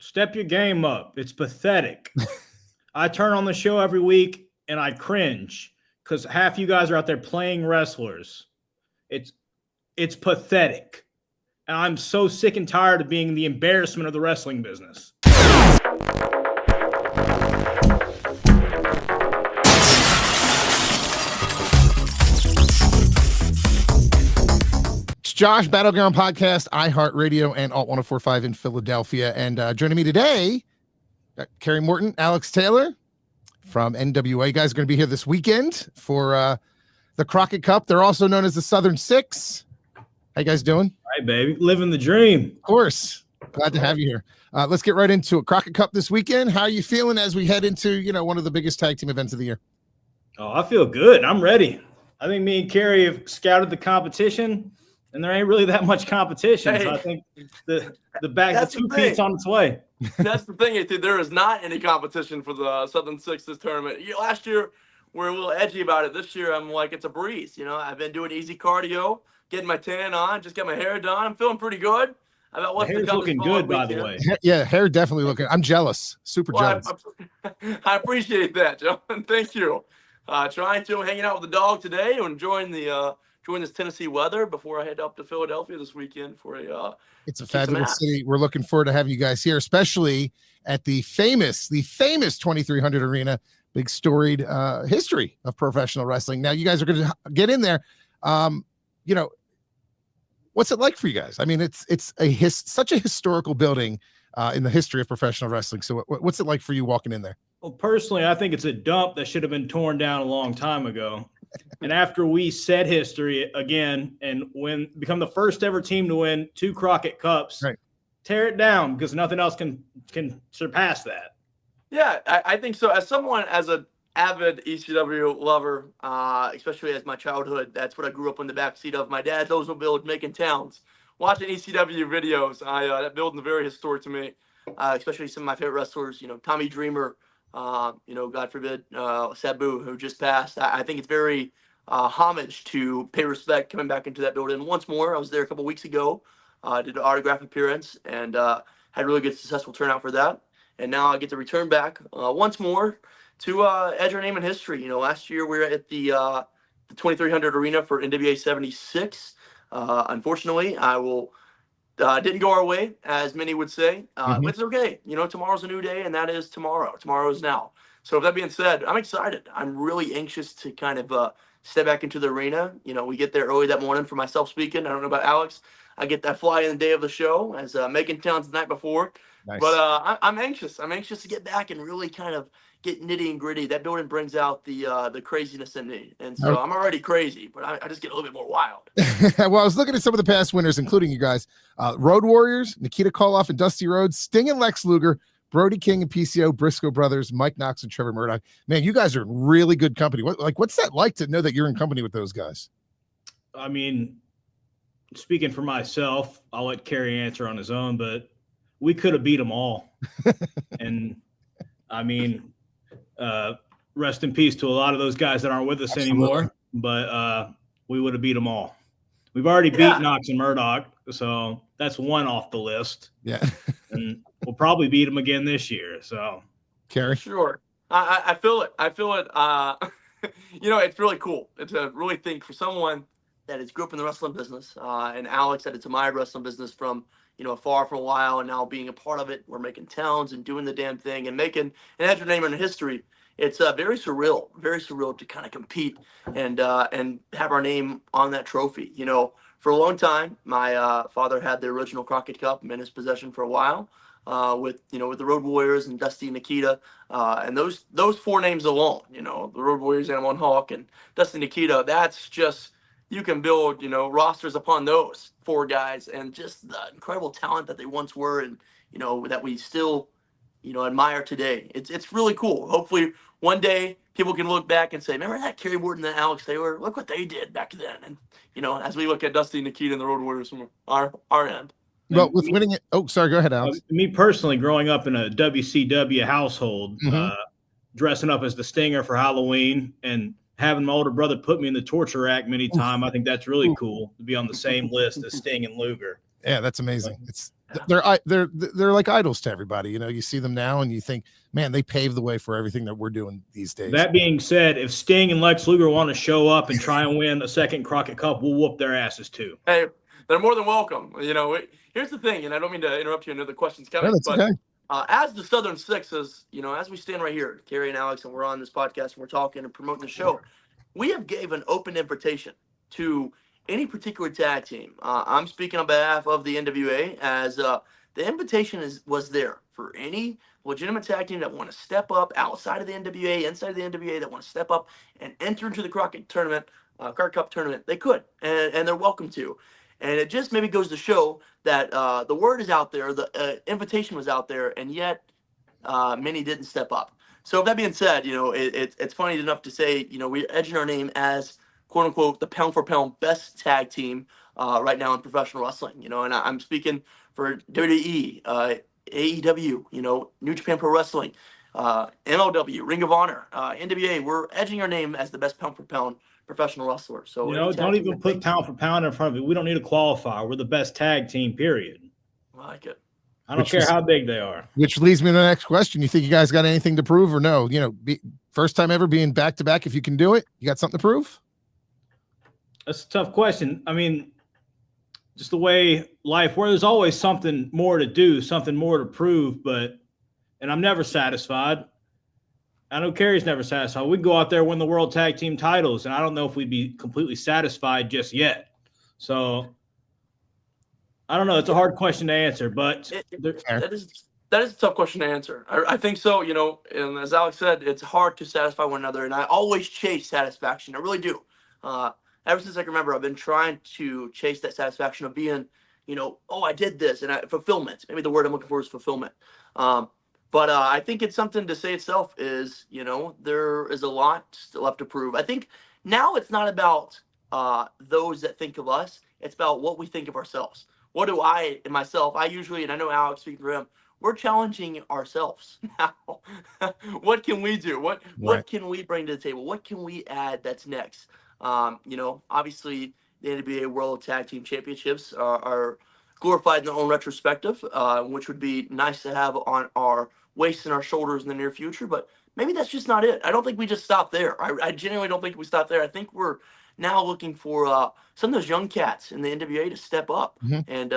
Step your game up. It's pathetic. I turn on the show every week and I cringe because half you guys are out there playing wrestlers. It's pathetic. And I'm so sick and tired of being the embarrassment of the wrestling business. Josh, Battleground Podcast, iHeartRadio, and Alt 104.5 in Philadelphia. And joining me today, Kerry Morton, Alex Taylor from NWA. You guys are going to be here this weekend for the Crockett Cup. They're also known as the Southern Six. How you guys doing? All right, baby. Living the dream. Of course. Glad to have you here. Let's get right into it. Crockett Cup this weekend. How are you feeling as we head into, one of the biggest tag team events of the year? Oh, I feel good. I'm ready. I think me and Kerry have scouted the competition. And there ain't really that much competition. Hey, so I think the two-peat's on its way. That's the thing, dude. There is not any competition for the Southern Sixes tournament. Last year, we were a little edgy about it. This year, I'm like, it's a breeze. I've been doing easy cardio, getting my tan on, just got my hair done. I'm feeling pretty good. About what's hair's looking good, by the way. Yeah, hair definitely looking. I'm jealous. Super jealous. I appreciate that, gentlemen. Thank you. Hanging out with the dog today and enjoying this Tennessee weather before I head up to Philadelphia this weekend for it's a fabulous city. We're looking forward to having you guys here, especially at the famous 2300 Arena, big storied history of professional wrestling. Now you guys are going to get in there. What's it like for you guys? I mean, it's such a historical building in the history of professional wrestling. So what's it like for you walking in there? Well, personally, I think it's a dump that should have been torn down a long time ago. And after we set history again and become the first ever team to win 2 Crockett Cups, right, tear it down because nothing else can surpass that. Yeah, I think so. As an avid ECW lover, especially as my childhood, that's what I grew up in the backseat of. My dad's Oldsmobile Macon Towns. Watching ECW videos, that building's very historic to me, especially some of my favorite wrestlers, Tommy Dreamer, God forbid, Sabu, who just passed. I think it's very homage to pay respect coming back into that building once more. I was there a couple weeks ago, did an autograph appearance, and had a really good, successful turnout for that. And now I get to return back once more to edge our name in history. Last year we were at the 2300 Arena for NWA 76. Unfortunately, didn't go our way, as many would say. But it's okay. Tomorrow's a new day, and that is tomorrow. Tomorrow is now. So with that being said, I'm excited. I'm really anxious to kind of step back into the arena. We get there early that morning for myself speaking. I don't know about Alex. I get that fly in the day of the show as Macon Towns the night before. Nice. But I'm anxious. I'm anxious to get back and really kind of get nitty and gritty. That building brings out the craziness in me. And so I'm already crazy, but I just get a little bit more wild. Well, I was looking at some of the past winners, including you guys. Road Warriors, Nikita Koloff and Dusty Rhodes, Sting and Lex Luger, Brody King and PCO, Briscoe Brothers, Mike Knox and Trevor Murdoch. Man, you guys are in really good company. What's that like to know that you're in company with those guys? I mean, speaking for myself, I'll let Kerry answer on his own, but we could have beat them all. And I mean, rest in peace to a lot of those guys that aren't with us anymore, but we would have beat them all. We've already beat Knox and Murdoch, so that's one off the list. Yeah. And we'll probably beat them again this year. So, Kerry? Sure. I feel it. It's really cool to really think for someone that has grew up in the wrestling business, and Alex that it's admired wrestling business from afar for a while, and now being a part of it, we're making towns and doing the damn thing and making an edge name in history. It's very surreal to kind of compete and have our name on that trophy. For a long time, my father had the original Crockett Cup in his possession for a while, with the Road Warriors and Dusty and Nikita, and those 4 names alone, the Road Warriors, Animal and Hawk, and Dusty and Nikita. That's just, you can build rosters upon those 4 guys, and just the incredible talent that they once were, and that we still admire today. It's really cool. Hopefully one day people can look back and say, remember that Kerry Morton and Alex Taylor? Look what they did back then. And as we look at Dusty, Nikita, and the Road Warriors from our end. Well, with winning it, sorry, go ahead, Alex. Me personally, growing up in a WCW household, dressing up as the Stinger for Halloween and having my older brother put me in the torture rack many times, I think that's really cool to be on the same list as Sting and Luger. Yeah, that's amazing. Yeah. They're like idols to everybody. You know, you see them now and you think, man, they paved the way for everything that we're doing these days. That being said, if Sting and Lex Luger want to show up and try and win a second Crockett Cup, we'll whoop their asses too. Hey, they're more than welcome. You know, here's the thing, and I don't mean to interrupt you. Another question's coming, No, that's but okay. As the Southern Sixes, you know, as we stand right here, Kerry and Alex, and we're on this podcast and we're talking and promoting the show, we have gave an open invitation to any particular tag team. I'm speaking on behalf of the NWA, as the invitation was there for any legitimate tag team that want to step up outside of the NWA, inside of the NWA, that want to step up and enter into the Crockett tournament, Crockett Cup tournament. They could, and they're welcome to. And it just maybe goes to show that the word is out there, the invitation was out there, and yet many didn't step up. So with that being said, you know, it's funny enough to say, you know, we're edging our name as, quote unquote, the pound for pound best tag team right now in professional wrestling. You know, and I'm speaking for WWE, AEW, you know, New Japan Pro Wrestling, MLW, Ring of Honor, NWA. We're edging our name as the best pound for pound professional wrestler. So you know, don't even put pound for pound in front of it. We don't need a qualifier. We're the best tag team, period. I like it. I don't care how big they are. Which leads me to the next question. You think you guys got anything to prove or no? You know, first time ever being back to back. If you can do it, you got something to prove? That's a tough question. I mean, just the way life, where there's always something more to do, something more to prove, and I'm never satisfied. I know Kerry's never satisfied. We'd go out there, win the world tag team titles, and I don't know if we'd be completely satisfied just yet. So I don't know. It's a hard question to answer, but that is a tough question to answer. I think so. You know, and as Alex said, it's hard to satisfy one another, and I always chase satisfaction. I really do. Ever since I can remember, I've been trying to chase that satisfaction of being, you know, oh, I did this, and fulfillment. Maybe the word I'm looking for is fulfillment. But I think it's something to say itself is, you know, there is a lot still left to prove. I think now it's not about those that think of us. It's about what we think of ourselves. What do I usually, and I know Alex speaking for him, we're challenging ourselves now. What can we do? What can we bring to the table? What can we add that's next? You know, obviously the NBA World Tag Team Championships are glorified in their own retrospective, which would be nice to have on our waist and our shoulders in the near future. But maybe that's just not it. I don't think we just stop there. I genuinely don't think we stop there. I think we're now looking for some of those young cats in the NWA to step up and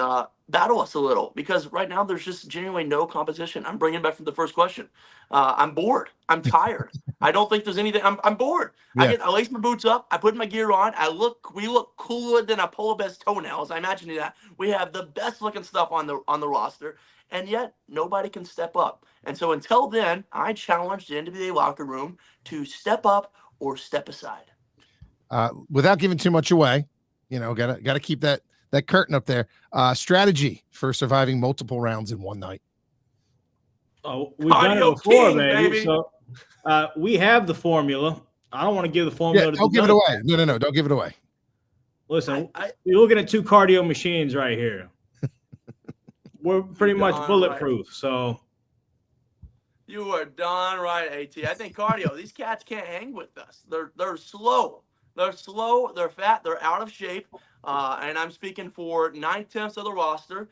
battle us a little, because right now there's just genuinely no competition. I'm bringing it back from the first question. I'm bored. I'm tired. I don't think there's anything. I'm bored. Yeah. I lace my boots up. I put my gear on. We look cooler than a polar bear's toenails. I imagine that. We have the best looking stuff on the roster, and yet nobody can step up. And so until then, I challenge the NWA locker room to step up or step aside. Without giving too much away, you know, gotta keep that curtain up there. Strategy for surviving multiple rounds in one night. Oh, we've done it before, baby. So we have the formula. I don't want to give the formula. Don't give it away. No, don't give it away. Listen, you're looking at two cardio machines right here. We're pretty much bulletproof. Right. So you are darn right, AT. I think cardio. These cats can't hang with us. They're slow. They're slow. They're fat. They're out of shape. And I'm speaking for 9/10 of the roster.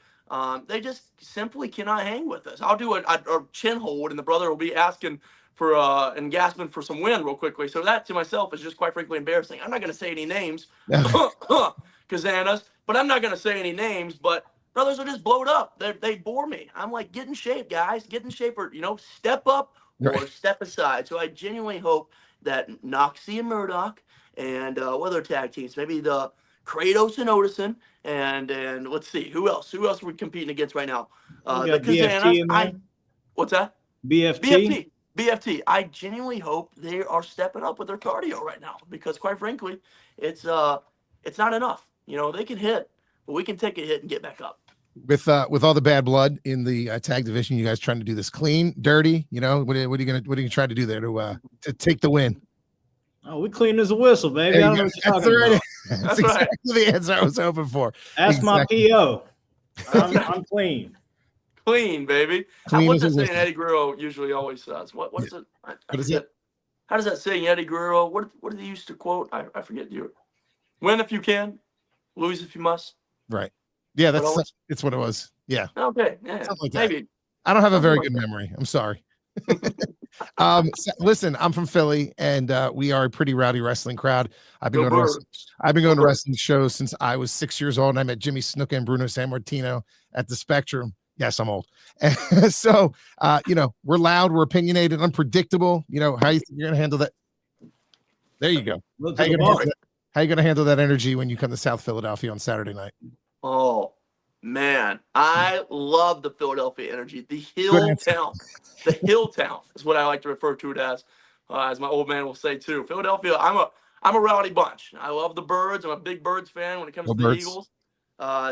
They just simply cannot hang with us. I'll do a chin hold, and the brother will be asking for and gasping for some wind real quickly. So that to myself is just quite frankly embarrassing. I'm not going to say any names, Kazanas, but I'm not going to say any names. But brothers are just blowed up. They bore me. I'm like, get in shape, guys. Get in shape, or step up or step aside. So I genuinely hope that Noxie and Murdoch and what other tag teams, maybe the Kratos and Odison, and let's see who else are we competing against right now? The Kazanas. What's that? BFT. I genuinely hope they are stepping up with their cardio right now, because quite frankly, it's not enough. They can hit, but we can take a hit and get back up. With all the bad blood in the tag division, you guys trying to do this clean, dirty? What are you trying to do there to take the win? Oh, we clean as a whistle, baby. I don't know what you're talking about. That's exactly the answer I was hoping for. That's my PO. I'm clean. Clean, baby. What's that saying Eddie Guerrero usually always says? What is it? What is it? How does that saying Eddie Guerrero? What did he used to quote? I forget. You win if you can, lose if you must. Right. Yeah, But always- it's what it was. Yeah, Okay, yeah, something like that. maybe. I don't have a very Something good like memory. I'm sorry. Listen, I'm from Philly, and we are a pretty rowdy wrestling crowd. I've been Go going to wrestling, Birds. I've been Go going to Birds. wrestling shows since I was 6 years old, and I met Jimmy Snuka and Bruno Sammartino at the Spectrum. Yes, I'm old. And so, we're loud, we're opinionated, unpredictable. How you think you're going to handle that? There you go. Look How to you the gonna bar. handle that- how you going to handle that energy when you come to South Philadelphia on Saturday night? Oh man, I love the Philadelphia energy. The Good hill answer. town. The hill town is what I like to refer to it as my old man will say too. Philadelphia, I'm a rowdy bunch. I love the Birds. I'm a big Birds fan when it comes Go to the Birds. Eagles.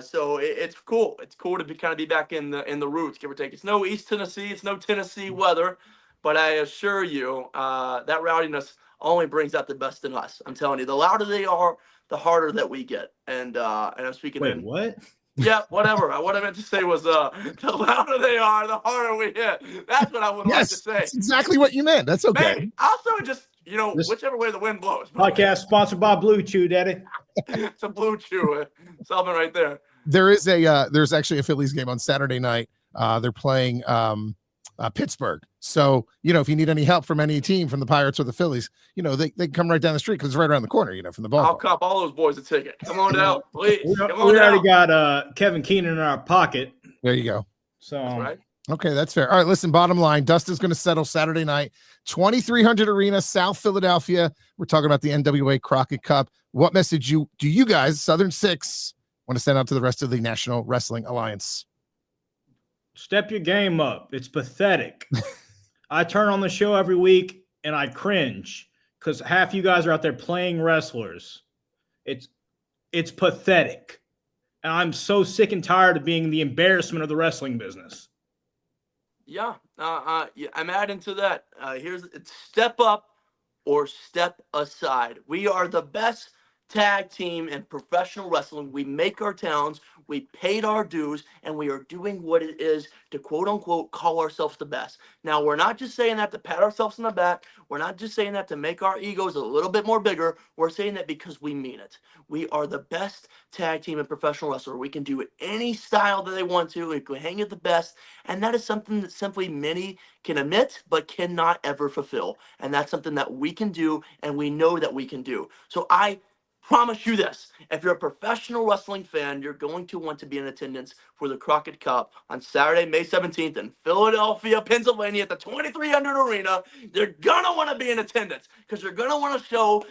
So it's cool. It's cool to kind of be back in the roots, give or take. It's no East Tennessee, it's no Tennessee weather, but I assure you, that rowdiness only brings out the best in us. I'm telling you, the louder they are, the harder that we get. And I'm speaking Wait, in. what? Yeah, whatever. What I meant to say was, the louder they are, the harder we hit. That's what I would like to Yes, say. that's exactly what you meant. That's okay. Maybe. Also, just This- whichever way the wind blows. Podcast sponsored by Blue Chew, Daddy. It's a blue chew. Something right there. There's actually a Phillies game on Saturday night. They're playing Pittsburgh. So, if you need any help from any team, from the Pirates or the Phillies, they can come right down the street because it's right around the corner, from the I'll ballpark. cop all those boys a ticket. Come on down, please. We Come on already down. got Kevin Keenan in our pocket. There you go. So That's right. Okay, that's fair. All right, listen, bottom line, Dustin's going to settle Saturday night, 2300 Arena, South Philadelphia. We're talking about the NWA Crockett Cup. What message do you guys, Southern Six, want to send out to the rest of the National Wrestling Alliance? step your game up. It's pathetic. I turn on the show every week and I cringe because half you guys are out there playing wrestlers. It's pathetic. And I'm so sick and tired of being the embarrassment of the wrestling business. Yeah, I'm adding to that. It's step up or step aside. We are the best tag team in professional wrestling. We make our towns, we paid our dues, and we are doing what it is to quote unquote call ourselves the best. Now, we're not just saying that to pat ourselves on the back. We're not just saying that to make our egos a little bit more bigger. We're saying that because we mean it. We are the best tag team in professional wrestling. We can do it any style that they want to. We can hang it the best. And that is something that simply many can admit, but cannot ever fulfill. And that's something that we can do, and we know that we can do. So I promise you this, if you're a professional wrestling fan, you're going to want to be in attendance for the Crockett Cup on Saturday, May 17th in Philadelphia, Pennsylvania at the 2300 Arena. You're going to want to be in attendance because you're going to want to show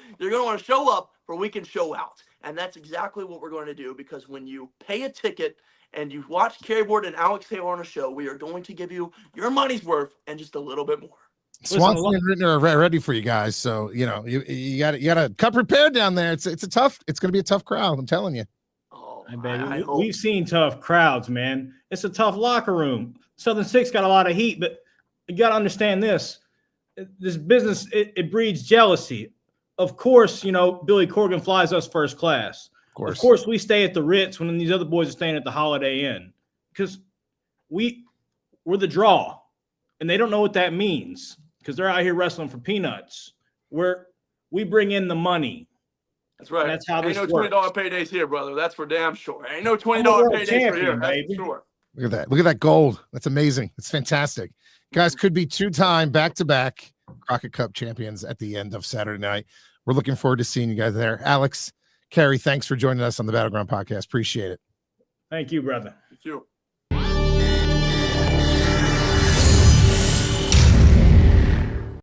up for we can show out. And that's exactly what we're going to do, because when you pay a ticket and you watch Kerry Morton and Alex Taylor on a show, we are going to give you your money's worth and just a little bit more. Swanson and Rittner are ready for you guys, so you got to come prepared down there. It's going to be a tough crowd. I'm telling you. Oh, We've seen tough crowds, man. It's a tough locker room. Southern Six got a lot of heat, but you got to understand this. This business, it breeds jealousy. Of course, Billy Corgan flies us first class. Of course, we stay at the Ritz when these other boys are staying at the Holiday Inn because we're the draw, and they don't know what that means. Because they're out here wrestling for peanuts. We bring in the money. That's right. That's how Ain't this no works. $20 paydays here, brother. That's for damn sure. Ain't no $20 world paydays for champion, here. That's baby. for sure. Look at that. Look at that gold. That's amazing. It's fantastic. Guys, could be two-time back-to-back Crockett Cup champions at the end of Saturday night. We're looking forward to seeing you guys there. Alex, Kerry, thanks for joining us on the Battleground podcast. Appreciate it. Thank you, brother. Thank you.